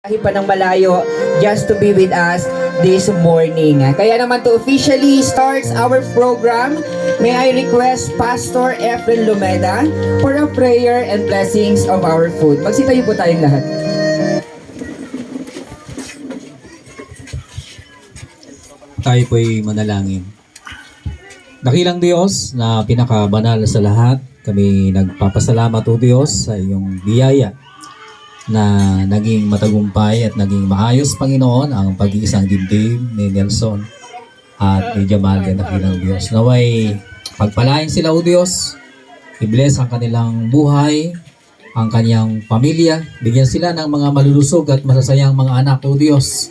pa ng malayo just to be with us this morning. Kaya naman to officially starts our program, may I request Pastor Efren Lumeda for a prayer and blessings of our food. Magsitayo po tayong lahat. Tayo po'y manalangin. Dakilang Diyos na pinakabanal sa lahat, kami nagpapasalamat o Diyos sa iyong biyaya na naging matagumpay at naging maayos, Panginoon, ang pag-iisang dibdib ni Nelson at ni Jamal din, dakilang Diyos. Naway pagpalain sila o Diyos, i-bless ang kanilang buhay, ang kanyang pamilya, bigyan sila ng mga malulusog at masasayang mga anak o Diyos.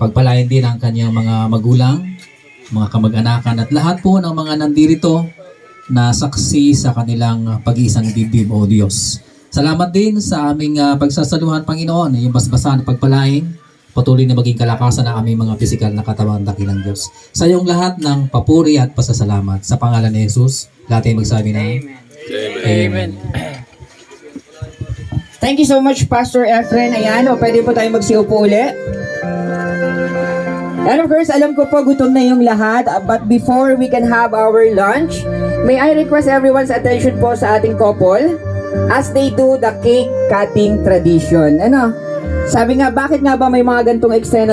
Pagpalain din ang kanyang mga magulang, mga kamag-anakan at lahat po ng mga nandirito na saksi sa kanilang pag-iisang dibdib o Diyos. Salamat din sa aming pagsasaluhan, Panginoon, yung basbasan at pagpalain, patuloy na maging kalakasan ng aming mga pisikal na katawan, dakilang Diyos. Sa iyong lahat ng papuri at pasasalamat, sa pangalan ni Jesus, lahat ay magsabi na Amen. Thank you so much, Pastor Efren. Ayan, pwede po tayo magsiupo ulit. And of course, alam ko po gutom na yung lahat, but before we can have our lunch, may I request everyone's attention po sa ating couple as they do the cake cutting tradition. Sabi nga, bakit nga ba may mga gantong eksena